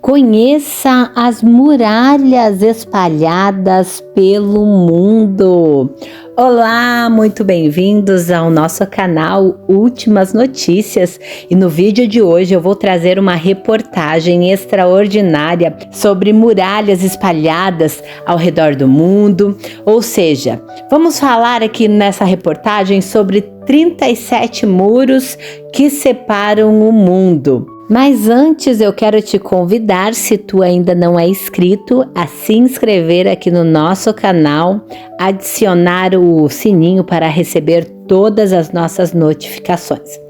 Conheça as muralhas espalhadas pelo mundo. Olá, muito bem-vindos ao nosso canal Últimas Notícias, e no vídeo de hoje eu vou trazer uma reportagem extraordinária sobre muralhas espalhadas ao redor do mundo. Ou seja, vamos falar aqui nessa reportagem sobre 37 muros que separam o mundo. Mas antes eu quero te convidar, se tu ainda não é inscrito, a se inscrever aqui no nosso canal, adicionar o sininho para receber todas as nossas notificações.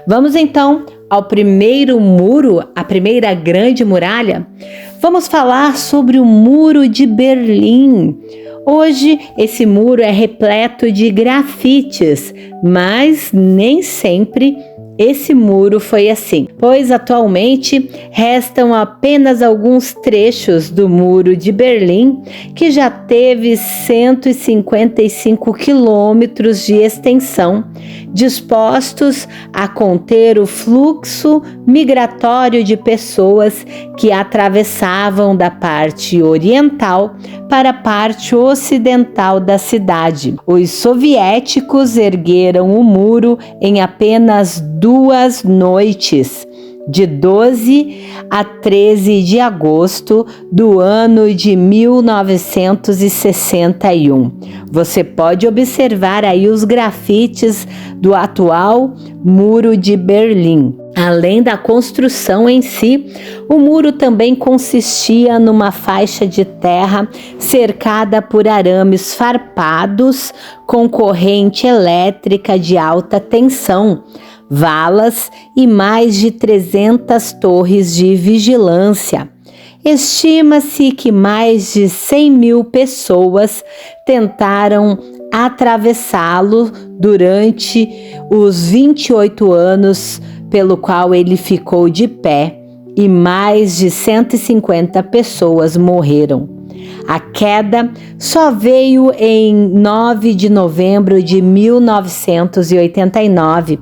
Vamos então ao primeiro muro, a primeira grande muralha. Vamos falar sobre o Muro de Berlim. Hoje esse muro é repleto de grafites, mas nem sempre esse muro foi assim, pois atualmente restam apenas alguns trechos do Muro de Berlim, que já teve 155 quilômetros de extensão, dispostos a conter o fluxo migratório de pessoas que atravessavam da parte oriental para a parte ocidental da cidade. Os soviéticos ergueram o muro em apenas 2 noites, de 12 a 13 de agosto do ano de 1961. Você pode observar aí os grafites do atual Muro de Berlim. Além da construção em si, o muro também consistia numa faixa de terra cercada por arames farpados com corrente elétrica de alta tensão, valas e mais de 300 torres de vigilância. Estima-se que mais de 100 mil pessoas tentaram atravessá-lo durante os 28 anos pelo qual ele ficou de pé, e mais de 150 pessoas morreram. A queda só veio em 9 de novembro de 1989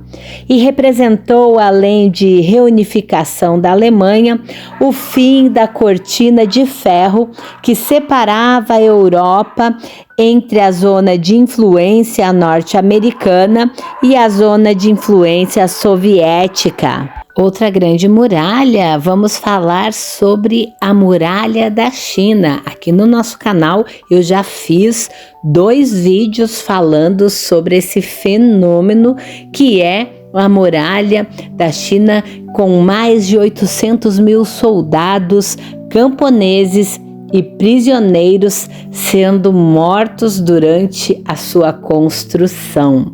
e representou, além de reunificação da Alemanha, o fim da cortina de ferro que separava a Europa entre a zona de influência norte-americana e a zona de influência soviética. Outra grande muralha, vamos falar sobre a muralha da China. Aqui no nosso canal eu já fiz 2 vídeos falando sobre esse fenômeno que é a muralha da China, com mais de 800 mil soldados, camponeses e prisioneiros sendo mortos durante a sua construção.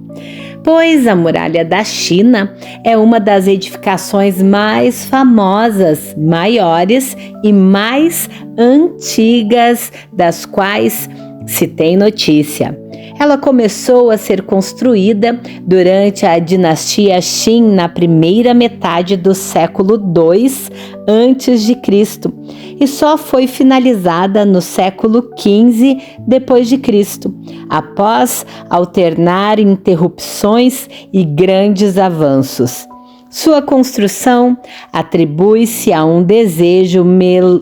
Pois a muralha da China é uma das edificações mais famosas, maiores e mais antigas das quais se tem notícia. Ela começou a ser construída durante a dinastia Qin na primeira metade do século II a.C. e só foi finalizada no século XV d.C., após alternar interrupções e grandes avanços. Sua construção atribui-se a um desejo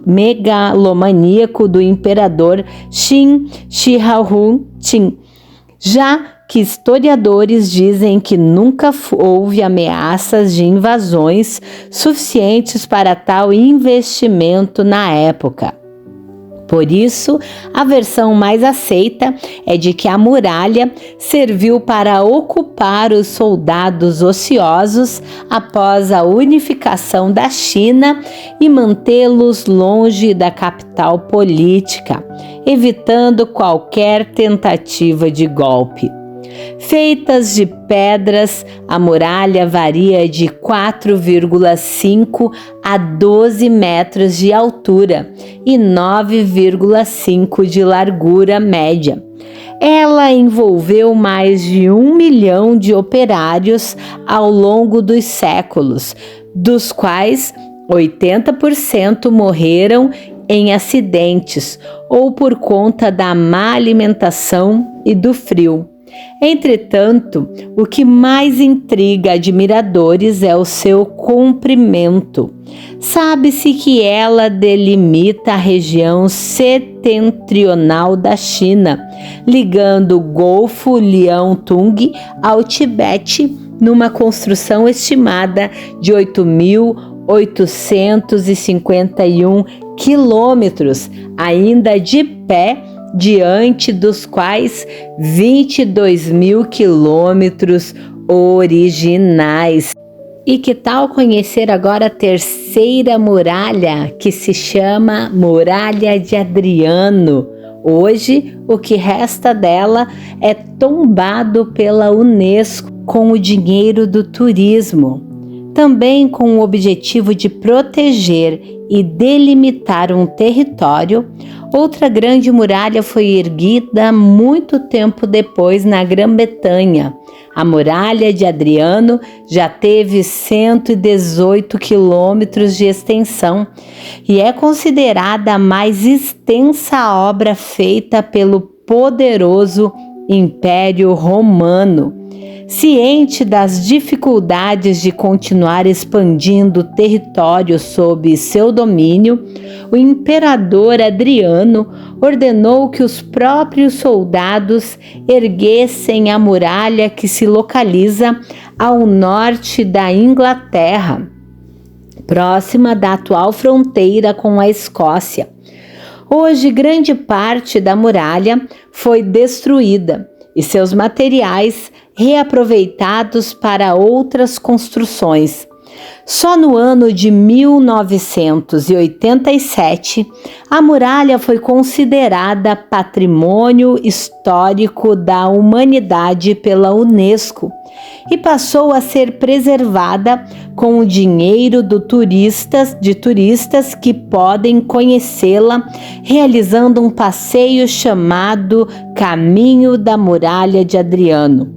megalomaníaco do imperador Qin Shi Huangdi, já que historiadores dizem que nunca houve ameaças de invasões suficientes para tal investimento na época. Por isso, a versão mais aceita é de que a muralha serviu para ocupar os soldados ociosos após a unificação da China e mantê-los longe da capital política, evitando qualquer tentativa de golpe. Feitas de pedras, a muralha varia de 4,5 a 12 metros de altura e 9,5 de largura média. Ela envolveu mais de 1 milhão de operários ao longo dos séculos, dos quais 80% morreram em acidentes ou por conta da má alimentação e do frio. Entretanto, o que mais intriga admiradores é o seu comprimento. Sabe-se que ela delimita a região setentrional da China, ligando o Golfo Liaotung ao Tibete, numa construção estimada de 8.851 quilômetros, ainda de pé, diante dos quais 22.000 quilômetros originais. E que tal conhecer agora a terceira muralha, que se chama Muralha de Adriano? Hoje, o que resta dela é tombado pela Unesco com o dinheiro do turismo, também com o objetivo de proteger e delimitar um território. Outra grande muralha foi erguida muito tempo depois na Grã-Bretanha. A Muralha de Adriano já teve 118 quilômetros de extensão e é considerada a mais extensa obra feita pelo poderoso Império Romano. Ciente das dificuldades de continuar expandindo o território sob seu domínio, o imperador Adriano ordenou que os próprios soldados erguessem a muralha que se localiza ao norte da Inglaterra, próxima da atual fronteira com a Escócia. Hoje, grande parte da muralha foi destruída e seus materiais reaproveitados para outras construções. Só no ano de 1987, a muralha foi considerada Patrimônio Histórico da Humanidade pela Unesco e passou a ser preservada com o dinheiro de turistas que podem conhecê-la realizando um passeio chamado Caminho da Muralha de Adriano.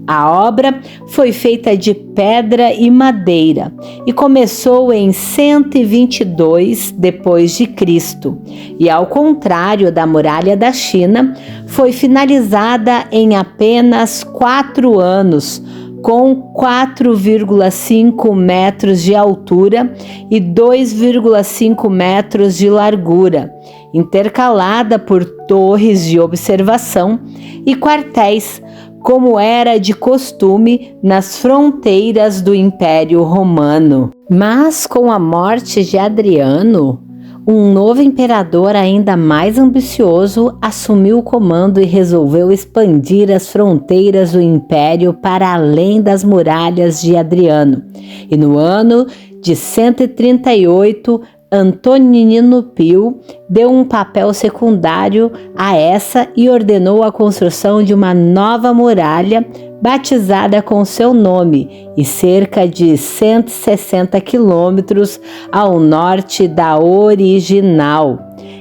A obra foi feita de pedra e madeira e começou em 122 depois de Cristo, e ao contrário da Muralha da China, foi finalizada em apenas 4 anos, com 4,5 metros de altura e 2,5 metros de largura, intercalada por torres de observação e quartéis, como era de costume nas fronteiras do Império Romano. Mas com a morte de Adriano, um novo imperador ainda mais ambicioso assumiu o comando e resolveu expandir as fronteiras do império para além das muralhas de Adriano. E no ano de 138, Antonino Pio deu um papel secundário a essa e ordenou a construção de uma nova muralha batizada com seu nome e cerca de 160 quilômetros ao norte da original.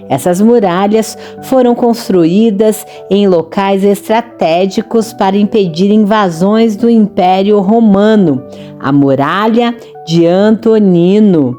Essas muralhas foram construídas em locais estratégicos para impedir invasões do Império Romano. A Muralha de Antonino,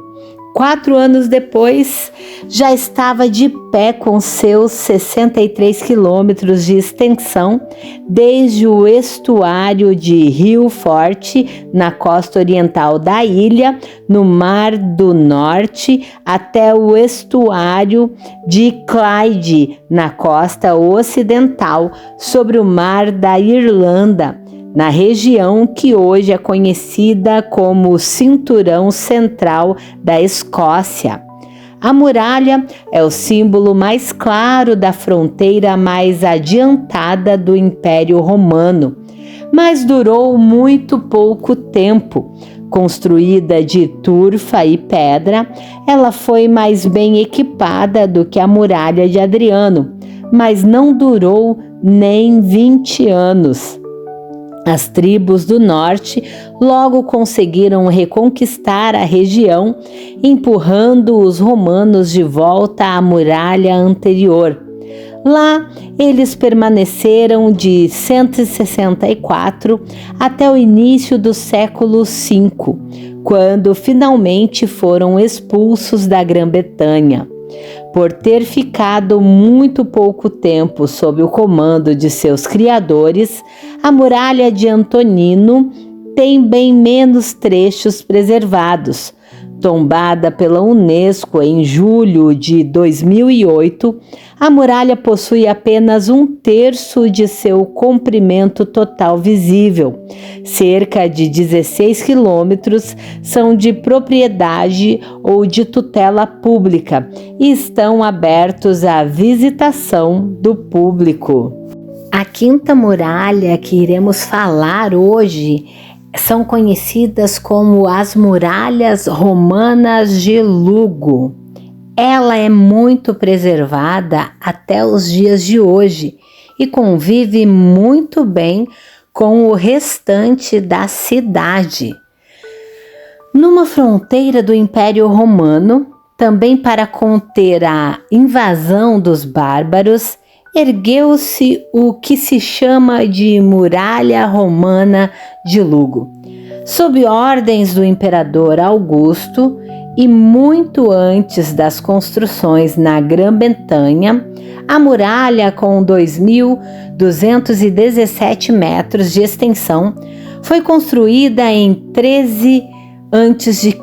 4 anos depois, já estava de pé com seus 63 quilômetros de extensão, desde o estuário de Rio Forte, na costa oriental da ilha, no Mar do Norte, até o estuário de Clyde, na costa ocidental, sobre o Mar da Irlanda, na região que hoje é conhecida como Cinturão Central da Escócia. A muralha é o símbolo mais claro da fronteira mais adiantada do Império Romano, mas durou muito pouco tempo. Construída de turfa e pedra, ela foi mais bem equipada do que a Muralha de Adriano, mas não durou nem 20 anos. As tribos do norte logo conseguiram reconquistar a região, empurrando os romanos de volta à muralha anterior. Lá, eles permaneceram de 164 até o início do século V, quando finalmente foram expulsos da Grã-Bretanha. Por ter ficado muito pouco tempo sob o comando de seus criadores, a muralha de Antonino tem bem menos trechos preservados. Tombada pela Unesco em julho de 2008, a muralha possui apenas 1/3 de seu comprimento total visível. Cerca de 16 quilômetros são de propriedade ou de tutela pública e estão abertos à visitação do público. A quinta muralha que iremos falar hoje são conhecidas como as muralhas romanas de Lugo. Ela é muito preservada até os dias de hoje e convive muito bem com o restante da cidade. Numa fronteira do Império Romano, também para conter a invasão dos bárbaros, ergueu-se o que se chama de Muralha Romana de Lugo. Sob ordens do imperador Augusto e muito antes das construções na Grã-Bretanha, a muralha, com 2.217 metros de extensão, foi construída em 13 a.C.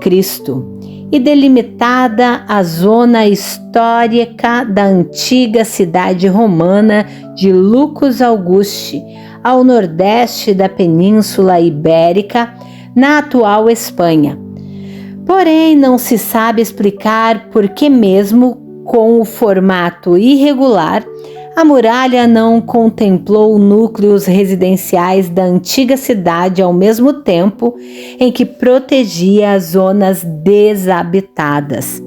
e delimitada a zona histórica da antiga cidade romana de Lucus Augusti, ao nordeste da Península Ibérica, na atual Espanha. Porém, não se sabe explicar por que, mesmo com o formato irregular, a muralha não contemplou núcleos residenciais da antiga cidade ao mesmo tempo em que protegia as zonas desabitadas.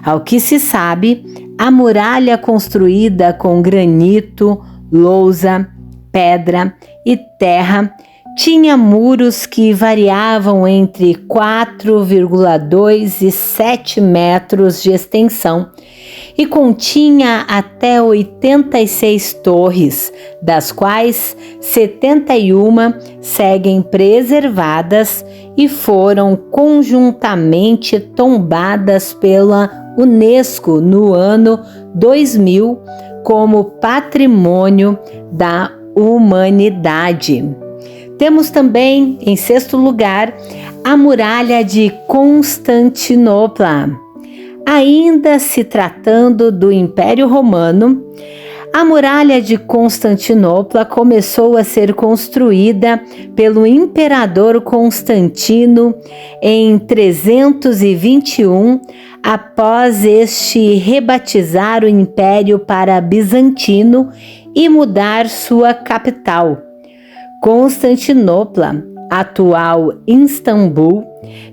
Ao que se sabe, a muralha, construída com granito, lousa, pedra e terra, tinha muros que variavam entre 4,2 e 7 metros de extensão e continha até 86 torres, das quais 71 seguem preservadas e foram conjuntamente tombadas pela Unesco no ano 2000 como Patrimônio da Humanidade. Temos também, em sexto lugar, a Muralha de Constantinopla. Ainda se tratando do Império Romano, a Muralha de Constantinopla começou a ser construída pelo imperador Constantino em 321, após este rebatizar o império para bizantino e mudar sua capital. Constantinopla, atual Istambul,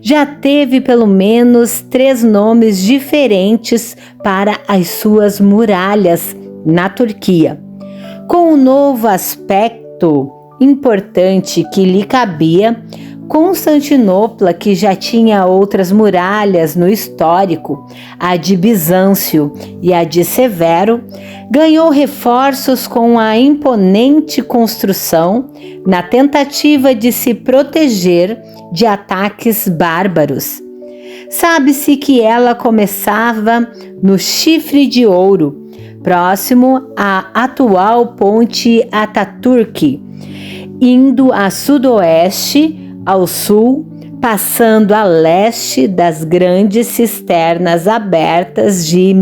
já teve pelo menos 3 nomes diferentes para as suas muralhas na Turquia. Com o novo aspecto importante que lhe cabia, Constantinopla, que já tinha outras muralhas no histórico, a de Bizâncio e a de Severo, ganhou reforços com a imponente construção na tentativa de se proteger de ataques bárbaros. Sabe-se que ela começava no Chifre de Ouro, próximo à atual Ponte Ataturk, indo a sudoeste, ao sul, passando a leste das grandes cisternas abertas de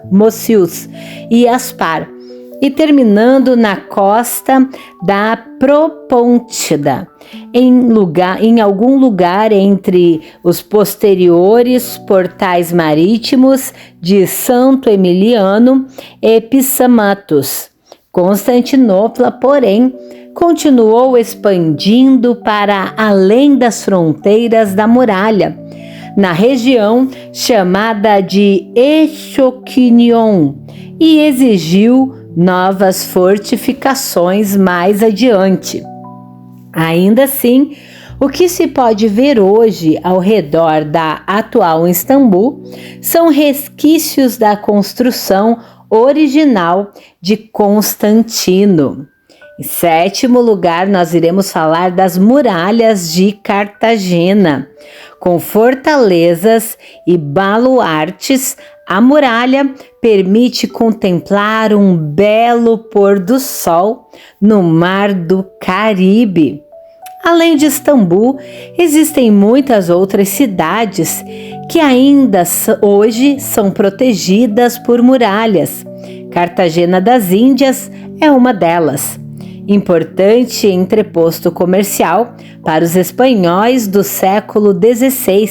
Mocius e Aspar, e terminando na costa da Propôntida, em algum lugar entre os posteriores portais marítimos de Santo Emiliano e Pissamatos. Constantinopla, porém, continuou expandindo para além das fronteiras da muralha, na região chamada de Echokinion, e exigiu novas fortificações mais adiante. Ainda assim, o que se pode ver hoje ao redor da atual Istambul são resquícios da construção original de Constantino. Em sétimo lugar, nós iremos falar das muralhas de Cartagena. Com fortalezas e baluartes, a muralha permite contemplar um belo pôr do sol no Mar do Caribe. Além de Istambul, existem muitas outras cidades que ainda hoje são protegidas por muralhas. Cartagena das Índias é uma delas. Importante entreposto comercial para os espanhóis do século XVI.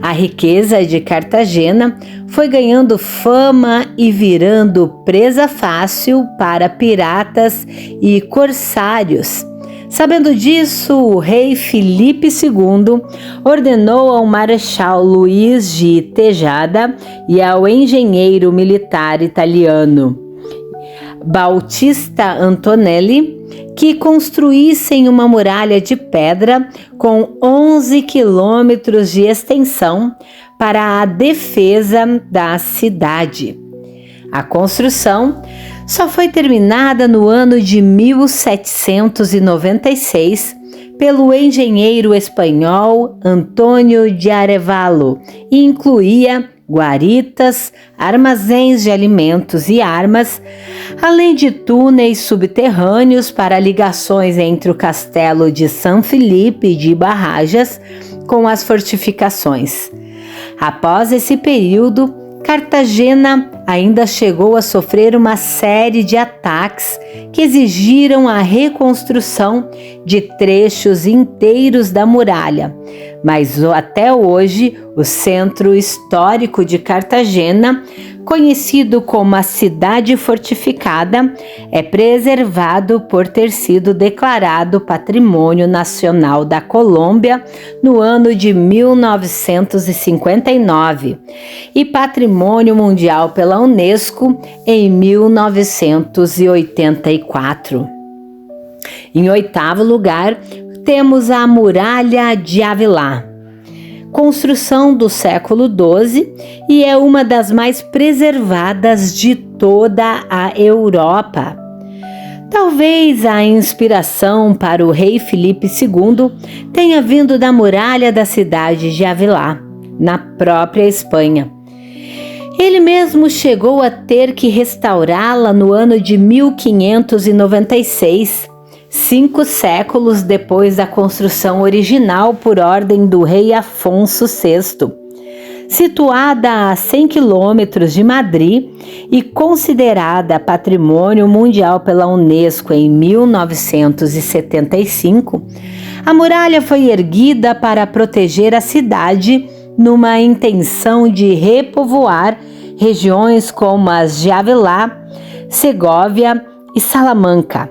A riqueza de Cartagena foi ganhando fama e virando presa fácil para piratas e corsários. Sabendo disso, o rei Filipe II ordenou ao marechal Luís de Tejada e ao engenheiro militar italiano Bautista Antonelli que construíssem uma muralha de pedra com 11 quilômetros de extensão para a defesa da cidade. A construção só foi terminada no ano de 1796 pelo engenheiro espanhol Antônio de Arévalo e incluía guaritas, armazéns de alimentos e armas, além de túneis subterrâneos para ligações entre o castelo de São Felipe de Barrajas com as fortificações. Após esse período, Cartagena ainda chegou a sofrer uma série de ataques que exigiram a reconstrução de trechos inteiros da muralha, mas até hoje o centro histórico de Cartagena, conhecido como a Cidade Fortificada, é preservado por ter sido declarado Patrimônio Nacional da Colômbia no ano de 1959 e Patrimônio Mundial pela Unesco em 1984. Em oitavo lugar, temos a Muralha de Avilá, construção do século XII e é uma das mais preservadas de toda a Europa. Talvez a inspiração para o rei Filipe II tenha vindo da muralha da cidade de Avilá, na própria Espanha. Ele mesmo chegou a ter que restaurá-la no ano de 1596, 5 séculos depois da construção original por ordem do rei Afonso VI. Situada a 100 quilômetros de Madrid e considerada Patrimônio Mundial pela Unesco em 1975, a muralha foi erguida para proteger a cidade numa intenção de repovoar regiões como as de Avilá, Segóvia e Salamanca.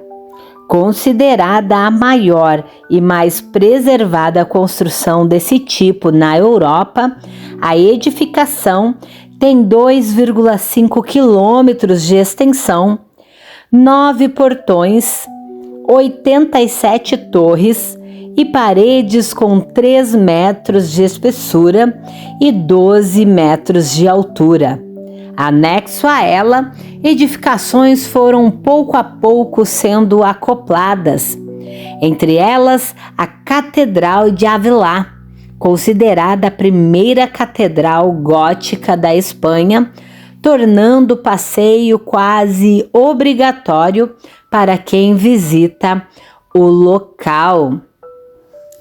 Considerada a maior e mais preservada construção desse tipo na Europa, a edificação tem 2,5 quilômetros de extensão, 9 portões, 87 torres e paredes com 3 metros de espessura e 12 metros de altura. Anexo a ela, edificações foram pouco a pouco sendo acopladas, entre elas a Catedral de Avilá, considerada a primeira catedral gótica da Espanha, tornando o passeio quase obrigatório para quem visita o local.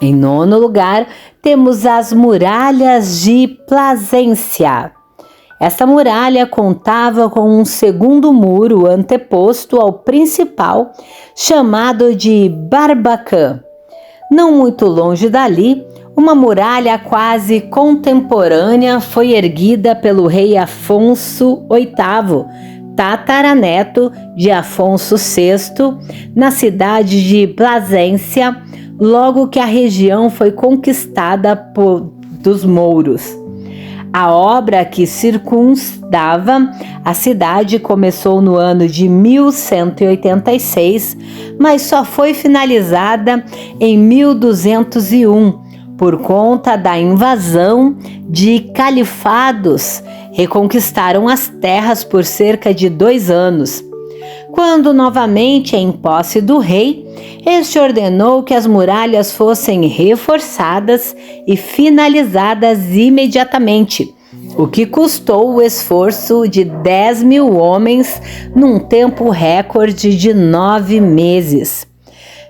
Em nono lugar, temos as Muralhas de Plasência. Esta muralha contava com um segundo muro anteposto ao principal, chamado de Barbacã. Não muito longe dali, uma muralha quase contemporânea foi erguida pelo rei Afonso VIII, tataraneto de Afonso VI, na cidade de Plasência, logo que a região foi conquistada dos mouros. A obra que circundava a cidade começou no ano de 1186, mas só foi finalizada em 1201 por conta da invasão de califados. Reconquistaram as terras por cerca de 2 anos. Quando novamente em posse do rei, este ordenou que as muralhas fossem reforçadas e finalizadas imediatamente, o que custou o esforço de 10.000 homens num tempo recorde de 9 meses.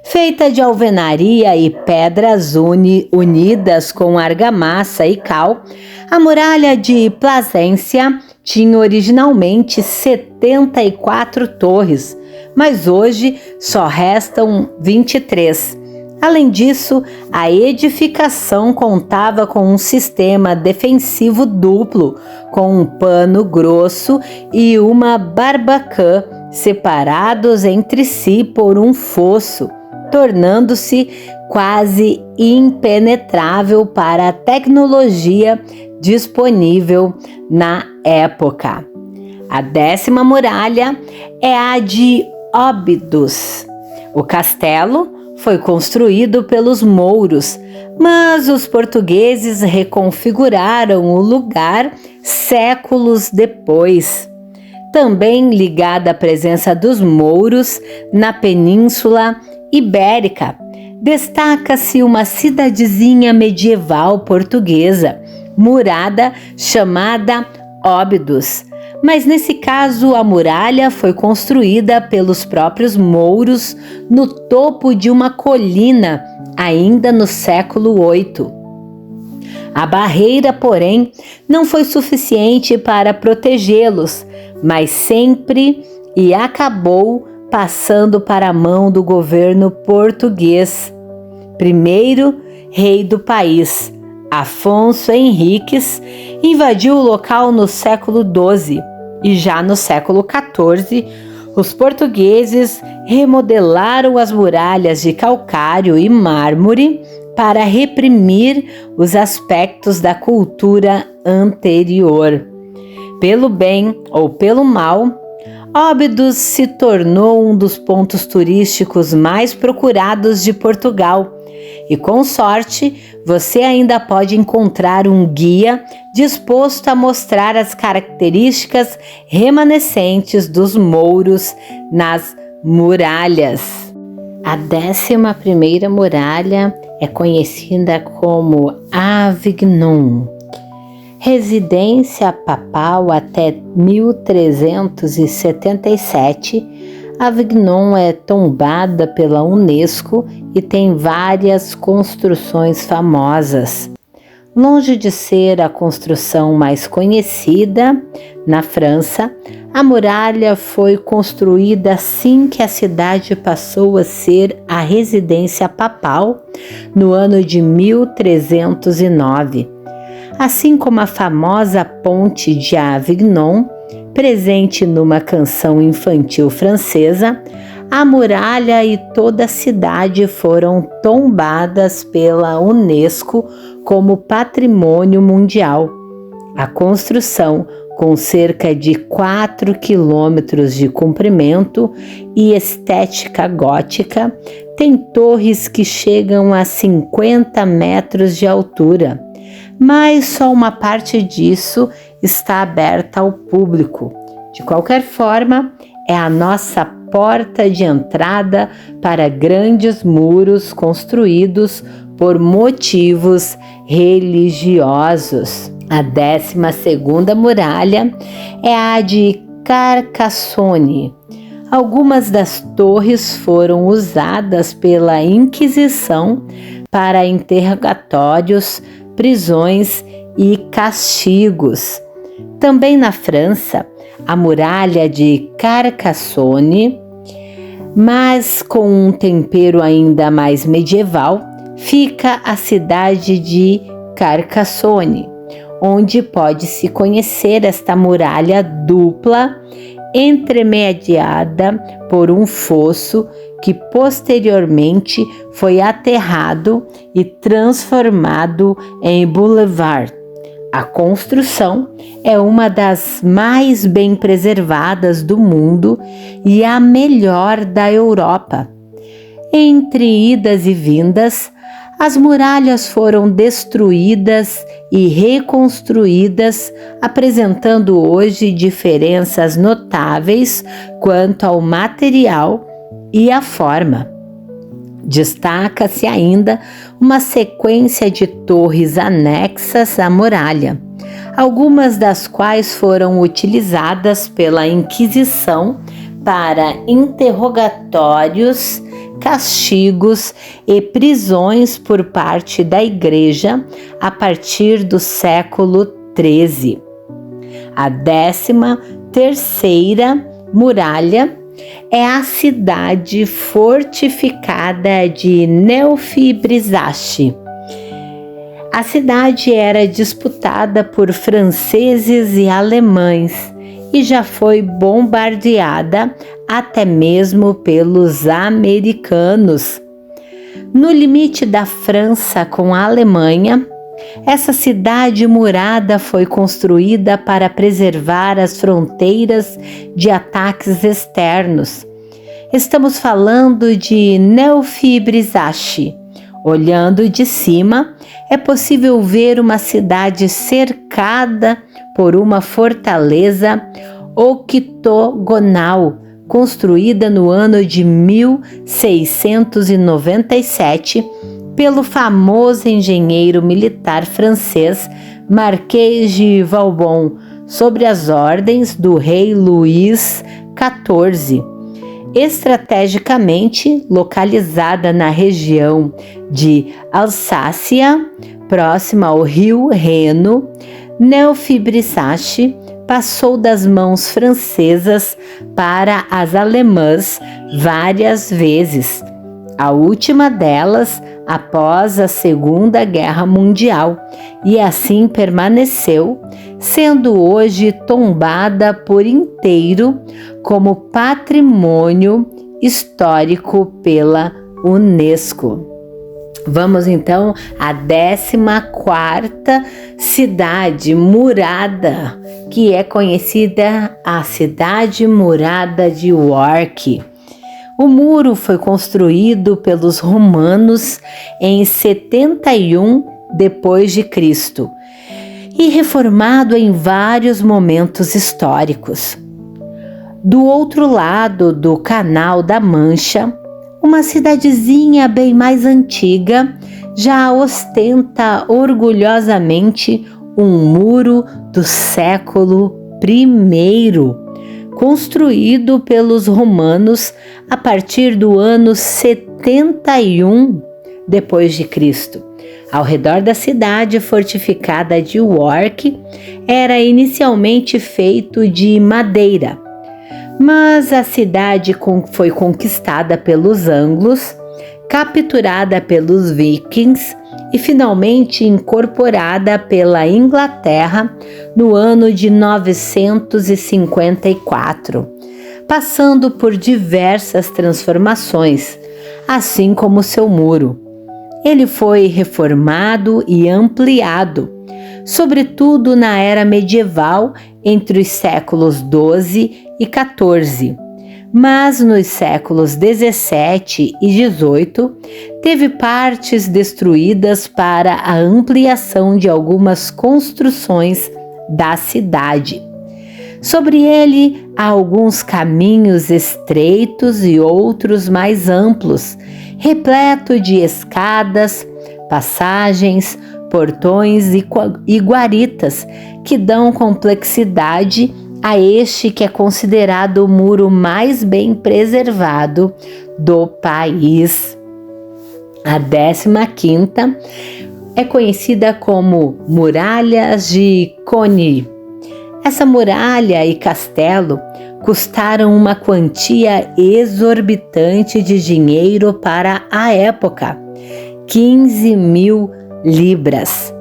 Feita de alvenaria e pedras unidas com argamassa e cal, a muralha de Plasência tinha originalmente 74 torres, mas hoje só restam 23. Além disso, a edificação contava com um sistema defensivo duplo, com um pano grosso e uma barbacã separados entre si por um fosso, tornando-se quase impenetrável para a tecnologia disponível na época. A 10ª muralha é a de Óbidos. O castelo foi construído pelos mouros, mas os portugueses reconfiguraram o lugar séculos depois. Também ligada à presença dos mouros na Península Ibérica, destaca-se uma cidadezinha medieval portuguesa, murada, chamada Óbidos. Mas nesse caso a muralha foi construída pelos próprios mouros no topo de uma colina, ainda no século VIII. A barreira, porém, não foi suficiente para protegê-los, mas sempre e acabou passando para a mão do governo português. Primeiro rei do país, Afonso Henriques, invadiu o local no século XII e já no século XIV, os portugueses remodelaram as muralhas de calcário e mármore para reprimir os aspectos da cultura anterior. Pelo bem ou pelo mal, Óbidos se tornou um dos pontos turísticos mais procurados de Portugal. E com sorte, você ainda pode encontrar um guia disposto a mostrar as características remanescentes dos mouros nas muralhas. A 11ª muralha é conhecida como Avignon. Residência papal até 1377, Avignon é tombada pela Unesco e tem várias construções famosas. Longe de ser a construção mais conhecida, na França, a muralha foi construída assim que a cidade passou a ser a residência papal, no ano de 1309. Assim como a famosa ponte de Avignon, presente numa canção infantil francesa, a muralha e toda a cidade foram tombadas pela Unesco como patrimônio mundial. A construção, com cerca de 4 quilômetros de comprimento e estética gótica, tem torres que chegam a 50 metros de altura, mas só uma parte disso está aberta ao público. De qualquer forma, é a nossa porta de entrada para grandes muros construídos por motivos religiosos. A 12ª muralha é a de Carcassonne. Algumas das torres foram usadas pela Inquisição para interrogatórios, prisões e castigos. Também na França, a muralha de Carcassonne, mas com um tempero ainda mais medieval, fica a cidade de Carcassonne, onde pode-se conhecer esta muralha dupla, entremediada por um fosso que posteriormente foi aterrado e transformado em boulevard. A construção é uma das mais bem preservadas do mundo e a melhor da Europa. Entre idas e vindas, As muralhas foram destruídas e reconstruídas, apresentando hoje diferenças notáveis quanto ao material e à forma. Destaca-se ainda uma sequência de torres anexas à muralha, algumas das quais foram utilizadas pela Inquisição para interrogatórios, castigos e prisões por parte da Igreja a partir do século XIII. A 13ª muralha é a cidade fortificada de Neufibrizach. A cidade era disputada por franceses e alemães e já foi bombardeada até mesmo pelos americanos. No limite da França com a Alemanha, essa cidade murada foi construída para preservar as fronteiras de ataques externos. Estamos falando de Neufibrizach. Olhando de cima, é possível ver uma cidade cercada por uma fortaleza octogonal, construída no ano de 1697 pelo famoso engenheiro militar francês Marquês de Vauban, sobre as ordens do rei Luís XIV. Estrategicamente localizada na região de Alsácia, próxima ao rio Reno, Neufibrizach passou das mãos francesas para as alemãs várias vezes, a última delas após a Segunda Guerra Mundial, e assim permaneceu, sendo hoje tombada por inteiro como patrimônio histórico pela Unesco. Vamos então à 14ª cidade murada, que é conhecida a Cidade Murada de York. O muro foi construído pelos romanos em 71 d.C. e reformado em vários momentos históricos. Do outro lado do Canal da Mancha, uma cidadezinha bem mais antiga já ostenta orgulhosamente um muro do século I, construído pelos romanos a partir do ano 71 d.C. Ao redor da cidade fortificada de York, era inicialmente feito de madeira, mas a cidade foi conquistada pelos anglos, capturada pelos vikings e finalmente incorporada pela Inglaterra no ano de 954, passando por diversas transformações, assim como seu muro. Ele foi reformado e ampliado, sobretudo na era medieval entre os séculos XII e XIV, mas nos séculos XVII e XVIII teve partes destruídas para a ampliação de algumas construções da cidade. Sobre ele há alguns caminhos estreitos e outros mais amplos, repleto de escadas, passagens, portões e guaritas que dão complexidade a este que é considerado o muro mais bem preservado do país. A 15ª é conhecida como Muralhas de Coney. Essa muralha e castelo custaram uma quantia exorbitante de dinheiro para a época, 15.000 libras.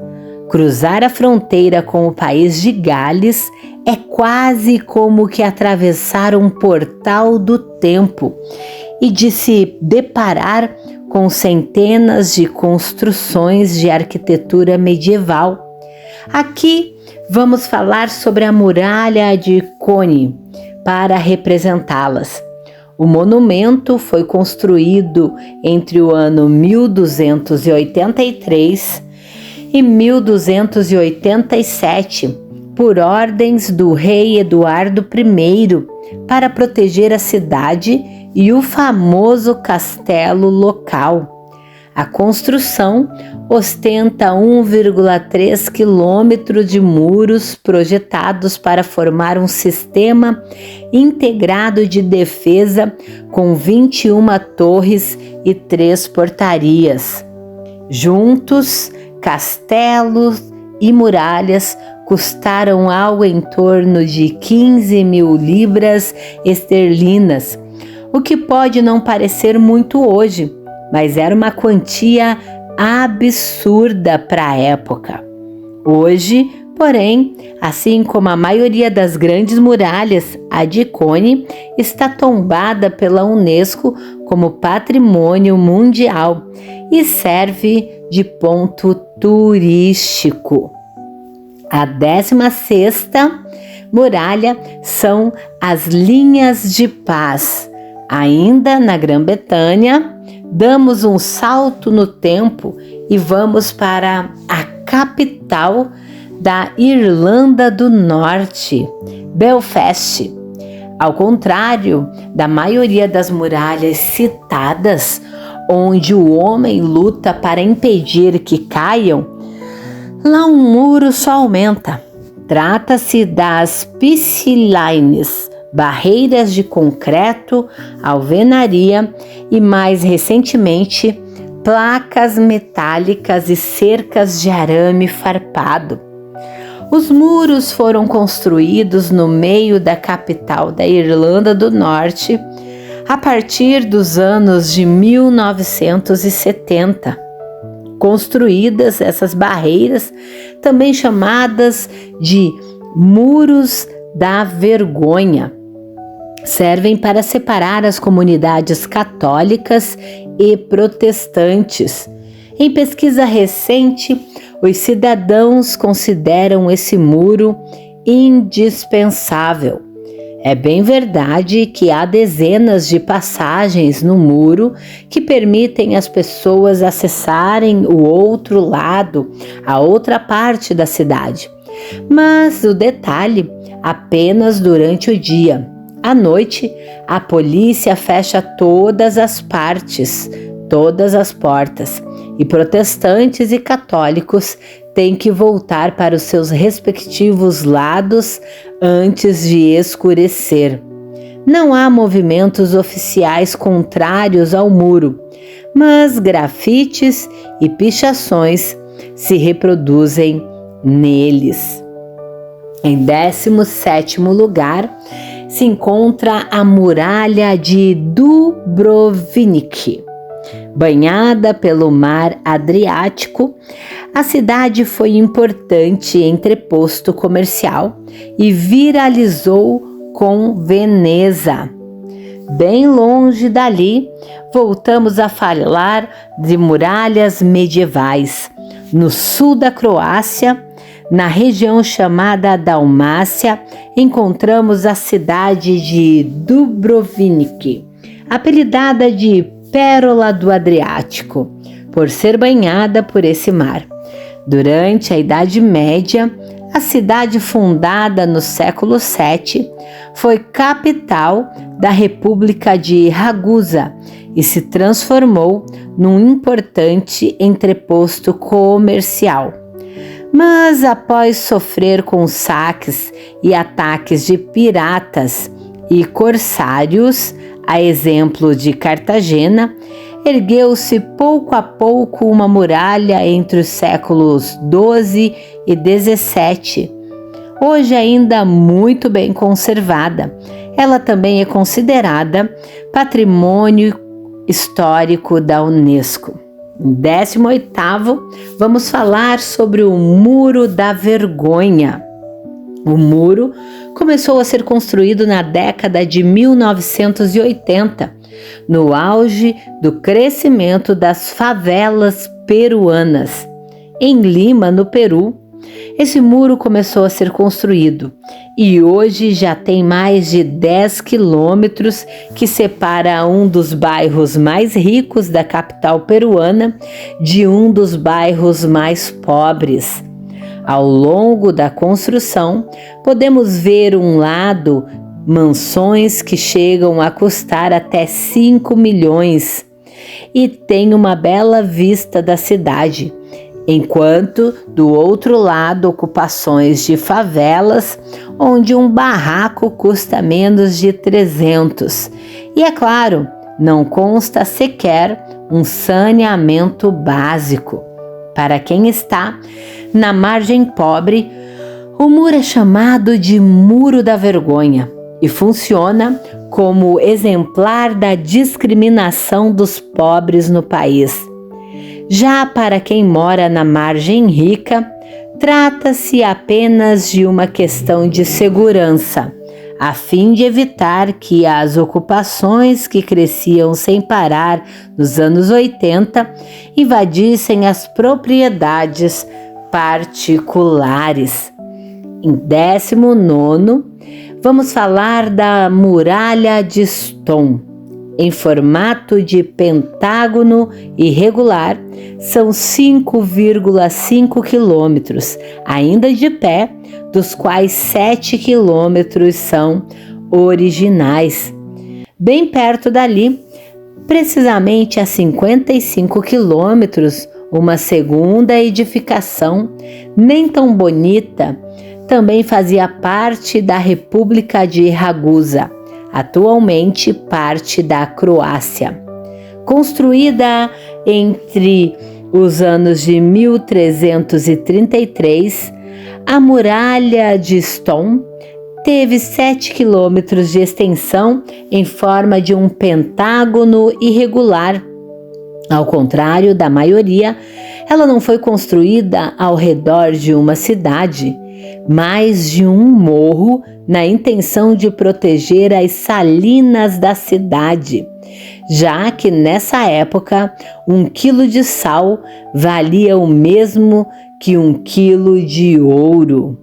Cruzar a fronteira com o país de Gales é quase como que atravessar um portal do tempo e de se deparar com centenas de construções de arquitetura medieval. Aqui vamos falar sobre a muralha de Coney para representá-las. O monumento foi construído entre o ano 1283 e 1287 por ordens do rei Eduardo I para proteger a cidade e o famoso castelo local. A construção ostenta 1,3 quilômetros de muros projetados para formar um sistema integrado de defesa com 21 torres e 3 portarias. Juntos, castelos e muralhas custaram algo em torno de 15.000 libras esterlinas, o que pode não parecer muito hoje, mas era uma quantia absurda para a época. Hoje, porém, assim como a maioria das grandes muralhas, a de Cône está tombada pela Unesco como Patrimônio Mundial e serve de ponto turístico. A 16ª muralha são as Linhas de Paz. Ainda na Grã-Bretanha, damos um salto no tempo e vamos para a capital da Irlanda do Norte, Belfast. Ao contrário da maioria das muralhas citadas, onde o homem luta para impedir que caiam, lá um muro só aumenta. Trata-se das piscilines, barreiras de concreto, alvenaria e, mais recentemente, placas metálicas e cercas de arame farpado. Os muros foram construídos no meio da capital da Irlanda do Norte a partir dos anos de 1970. Construídas essas barreiras, também chamadas de muros da vergonha, servem para separar as comunidades católicas e protestantes. Em pesquisa recente, os cidadãos consideram esse muro indispensável. É bem verdade que há dezenas de passagens no muro que permitem às pessoas acessarem o outro lado, a outra parte da cidade. Mas o detalhe, apenas durante o dia. À noite, a polícia fecha todas as portas, e protestantes e católicos têm que voltar para os seus respectivos lados antes de escurecer. Não há movimentos oficiais contrários ao muro, mas grafites e pichações se reproduzem neles. Em 17º lugar, se encontra a muralha de Dubrovnik. Banhada pelo mar Adriático, a cidade foi importante entreposto comercial e viralizou com Veneza. Bem longe dali, voltamos a falar de muralhas medievais. No sul da Croácia, na região chamada Dalmácia, encontramos a cidade de Dubrovnik, apelidada de Pérola do Adriático, por ser banhada por esse mar. Durante a Idade Média, a cidade, fundada no século VII, foi capital da República de Ragusa e se transformou num importante entreposto comercial. Mas após sofrer com saques e ataques de piratas e corsários, a exemplo de Cartagena, ergueu-se pouco a pouco uma muralha entre os séculos XII e XVII. Hoje ainda muito bem conservada, ela também é considerada Patrimônio Histórico da Unesco. Em 18º, vamos falar sobre o Muro da Vergonha. O muro começou a ser construído na década de 1980, no auge do crescimento das favelas peruanas. Em Lima, no Peru, esse muro começou a ser construído e hoje já tem mais de 10 quilômetros que separa um dos bairros mais ricos da capital peruana de um dos bairros mais pobres. Ao longo da construção, podemos ver um lado mansões que chegam a custar até 5 milhões e tem uma bela vista da cidade, enquanto do outro lado ocupações de favelas, onde um barraco custa menos de 300. E é claro, não consta sequer um saneamento básico. Para quem está na margem pobre, o muro é chamado de Muro da Vergonha e funciona como exemplar da discriminação dos pobres no país. Já para quem mora na margem rica, trata-se apenas de uma questão de segurança, a fim de evitar que as ocupações que cresciam sem parar nos anos 80 invadissem as propriedades particulares. Em 19º, vamos falar da Muralha de Stone. Em formato de pentágono irregular, são 5,5 quilômetros, ainda de pé, dos quais 7 quilômetros são originais. Bem perto dali, precisamente a 55 quilômetros, uma segunda edificação, nem tão bonita, também fazia parte da República de Ragusa, atualmente parte da Croácia. Construída entre os anos de 1333, a Muralha de Stone teve 7 quilômetros de extensão em forma de um pentágono irregular. Ao contrário da maioria, ela não foi construída ao redor de uma cidade, mas de um morro, na intenção de proteger as salinas da cidade, já que nessa época 1 quilo de sal valia o mesmo que 1 quilo de ouro.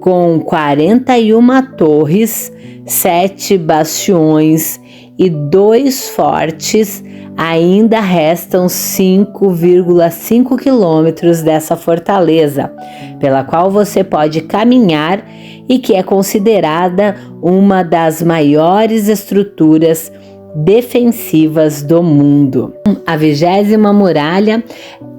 Com 41 torres, 7 bastiões e 2 fortes, ainda restam 5,5 quilômetros dessa fortaleza, pela qual você pode caminhar e que é considerada uma das maiores estruturas defensivas do mundo. A 20ª muralha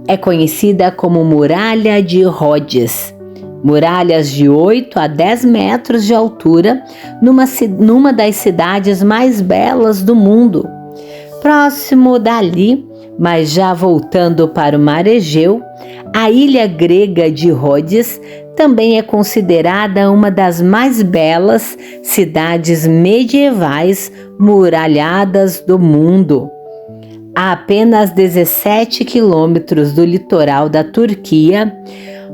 é conhecida como Muralha de Rhodes. Muralhas de 8 a 10 metros de altura numa das cidades mais belas do mundo. Próximo dali, mas já voltando para o mar Egeu, a ilha grega de Rhodes também é considerada uma das mais belas cidades medievais muralhadas do mundo. A apenas 17 quilômetros do litoral da Turquia,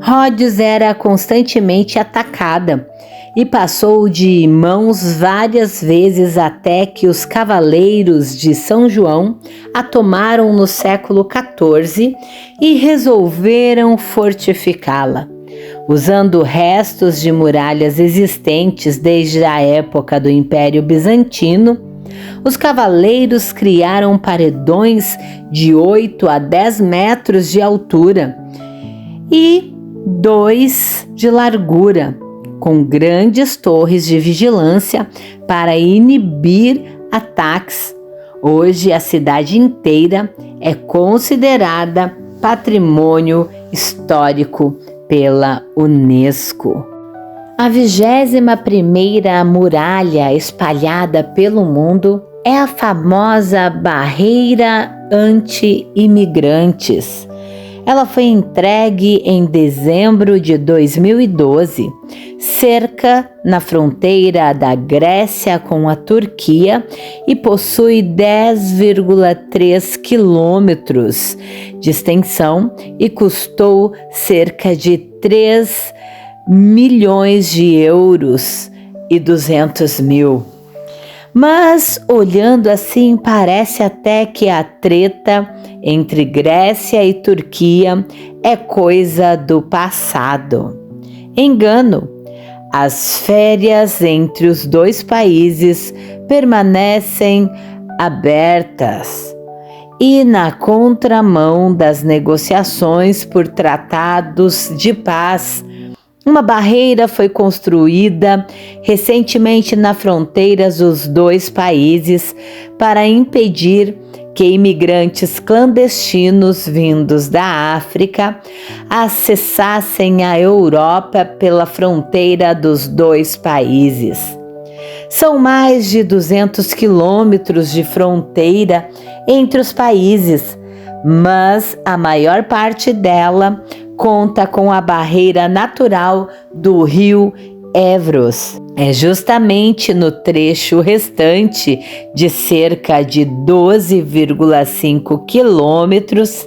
Rhodes era constantemente atacada e passou de mãos várias vezes até que os cavaleiros de São João a tomaram no século XIV e resolveram fortificá-la. Usando restos de muralhas existentes desde a época do Império Bizantino, os cavaleiros criaram paredões de 8 a 10 metros de altura e 2 de largura, com grandes torres de vigilância para inibir ataques. Hoje, a cidade inteira é considerada patrimônio histórico pela Unesco. A 21ª muralha espalhada pelo mundo é a famosa Barreira Anti-Imigrantes. Ela foi entregue em dezembro de 2012, cerca na fronteira da Grécia com a Turquia e possui 10,3 quilômetros de extensão e custou cerca de 3 milhões de euros e 200 mil. Mas, olhando assim, parece até que a treta entre Grécia e Turquia é coisa do passado. Engano. As férias entre os dois países permanecem abertas e na contramão das negociações por tratados de paz. Uma barreira foi construída recentemente na fronteira dos dois países para impedir que imigrantes clandestinos vindos da África acessassem a Europa pela fronteira dos dois países. São mais de 200 quilômetros de fronteira entre os países, mas a maior parte dela conta com a barreira natural do rio Evros. É justamente no trecho restante de cerca de 12,5 quilômetros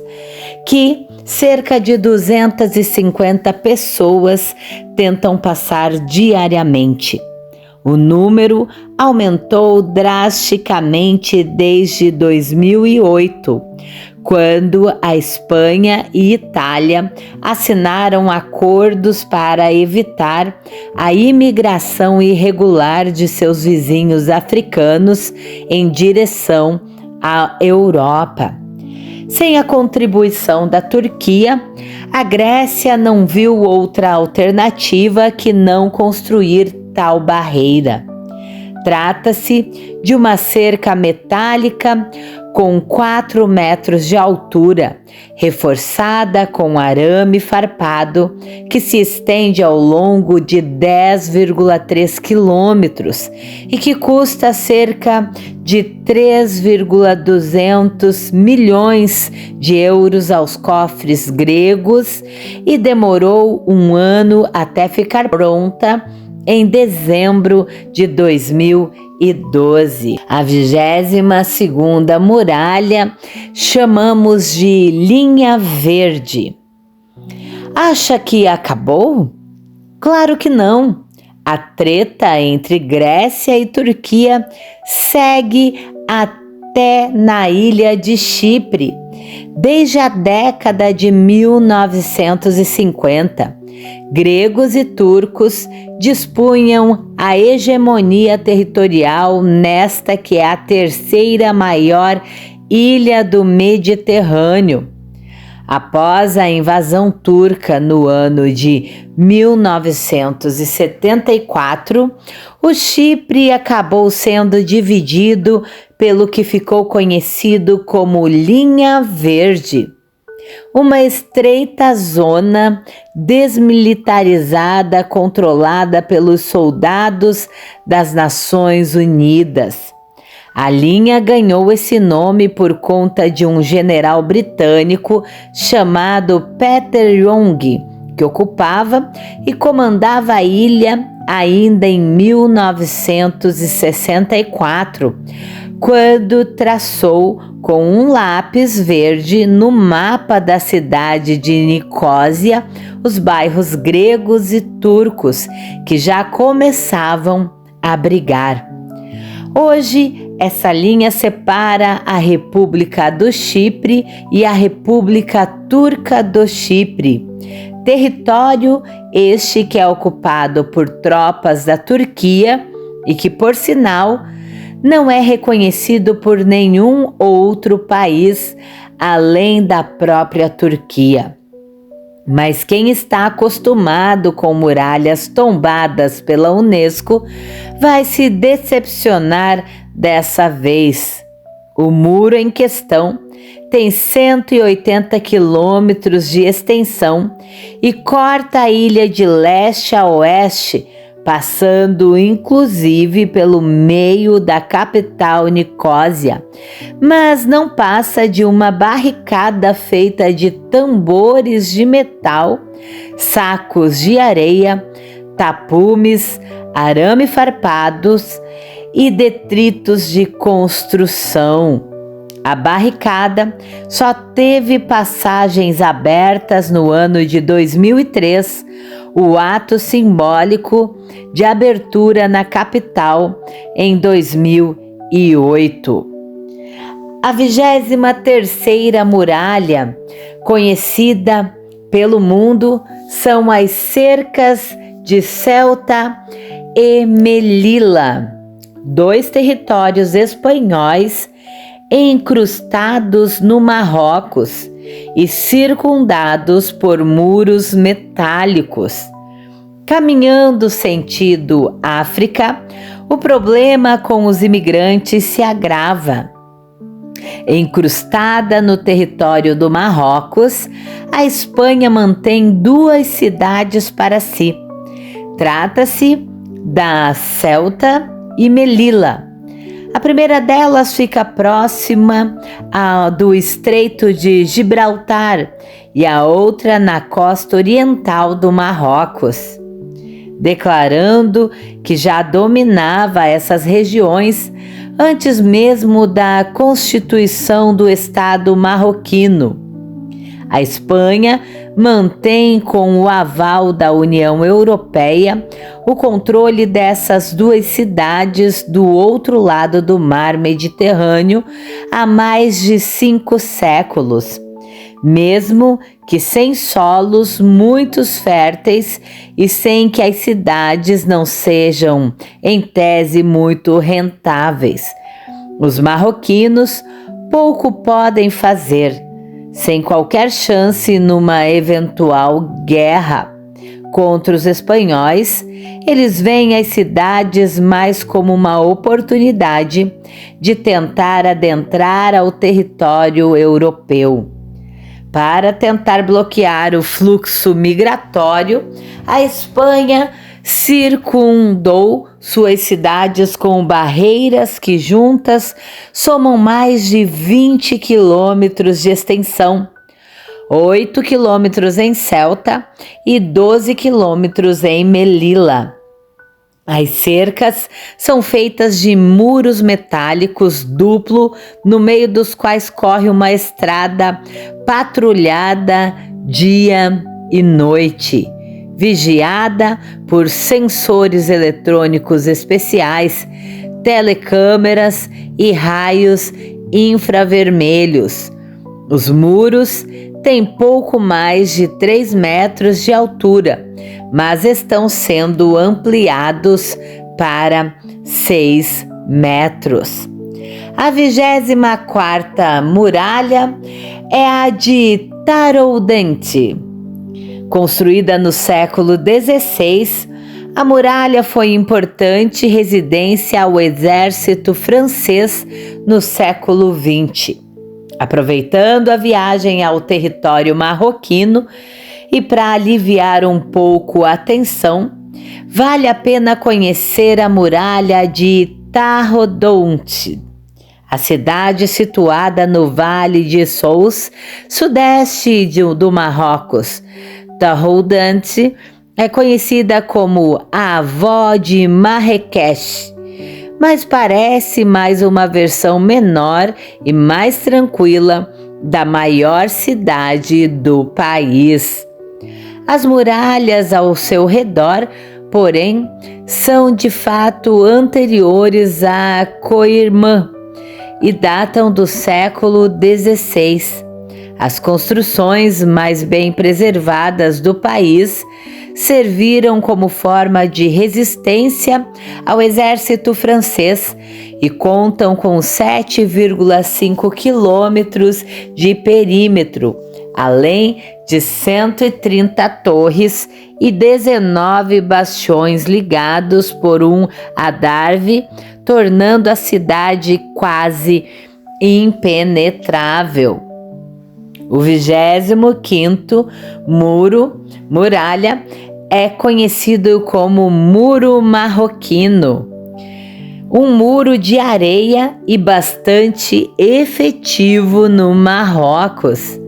que cerca de 250 pessoas tentam passar diariamente. O número aumentou drasticamente desde 2008, quando a Espanha e Itália assinaram acordos para evitar a imigração irregular de seus vizinhos africanos em direção à Europa. Sem a contribuição da Turquia, a Grécia não viu outra alternativa que não construir tal barreira. Trata-se de uma cerca metálica com 4 metros de altura, reforçada com arame farpado, que se estende ao longo de 10,3 quilômetros e que custa cerca de 3,200 milhões de euros aos cofres gregos e demorou 1 ano até ficar pronta em dezembro de 2012. A 22ª muralha chamamos de linha verde. Acha que acabou? Claro que não. A treta entre Grécia e Turquia segue até na ilha de Chipre, desde a década de 1950. Gregos e turcos dispunham a hegemonia territorial nesta que é a 3ª maior ilha do Mediterrâneo. Após a invasão turca no ano de 1974, o Chipre acabou sendo dividido pelo que ficou conhecido como Linha Verde, uma estreita zona desmilitarizada controlada pelos soldados das Nações Unidas. A linha ganhou esse nome por conta de um general britânico chamado Peter Young, que ocupava e comandava a ilha ainda em 1964, quando traçou com um lápis verde no mapa da cidade de Nicósia os bairros gregos e turcos que já começavam a brigar. Hoje, essa linha separa a República do Chipre e a República Turca do Chipre, território este que é ocupado por tropas da Turquia e que, por sinal, não é reconhecido por nenhum outro país além da própria Turquia. Mas quem está acostumado com muralhas tombadas pela Unesco vai se decepcionar dessa vez. O muro em questão tem 180 quilômetros de extensão e corta a ilha de leste a oeste, passando inclusive pelo meio da capital Nicósia, mas não passa de uma barricada feita de tambores de metal, sacos de areia, tapumes, arame farpados e detritos de construção. A barricada só teve passagens abertas no ano de 2003, o ato simbólico de abertura na capital em 2008. A 23ª muralha, conhecida pelo mundo, são as cercas de Ceuta e Melilla, 2 territórios espanhóis encrustados no Marrocos e circundados por muros metálicos. Caminhando sentido África, o problema com os imigrantes se agrava. Encrustada no território do Marrocos, a Espanha mantém 2 cidades para si. Trata-se da Ceuta e Melilla. A primeira delas fica próxima do Estreito de Gibraltar e a outra na costa oriental do Marrocos. Declarando que já dominava essas regiões antes mesmo da constituição do Estado marroquino. A Espanha mantém, com o aval da União Europeia, o controle dessas 2 cidades do outro lado do Mar Mediterrâneo há mais de 5 séculos, mesmo que sem solos muito férteis e sem que as cidades não sejam, em tese, muito rentáveis. Os marroquinos pouco podem fazer, sem qualquer chance numa eventual guerra contra os espanhóis. Eles veem as cidades mais como uma oportunidade de tentar adentrar ao território europeu. Para tentar bloquear o fluxo migratório, a Espanha circundou suas cidades com barreiras que juntas somam mais de 20 quilômetros de extensão, 8 quilômetros em Ceuta e 12 quilômetros em Melilla. As cercas são feitas de muros metálicos duplo, no meio dos quais corre uma estrada patrulhada dia e noite, vigiada por sensores eletrônicos especiais, telecâmeras e raios infravermelhos. Os muros têm pouco mais de 3 metros de altura, mas estão sendo ampliados para 6 metros. A 24ª muralha é a de Taroudante. Construída no século XVI, a muralha foi importante residência ao exército francês no século XX. Aproveitando a viagem ao território marroquino e para aliviar um pouco a tensão, vale a pena conhecer a muralha de Taroudante. A cidade situada no Vale de Sous, sudeste do Marrocos. Taroudante é conhecida como a avó de Marrakech, mas parece mais uma versão menor e mais tranquila da maior cidade do país. As muralhas ao seu redor, porém, são de fato anteriores a Coirmã e datam do século XVI. As construções mais bem preservadas do país serviram como forma de resistência ao exército francês e contam com 7,5 quilômetros de perímetro, além de 130 torres e 19 bastiões ligados por um adarve, tornando a cidade quase impenetrável. O 25º muralha é conhecido como Muro Marroquino, um muro de areia e bastante efetivo no Marrocos.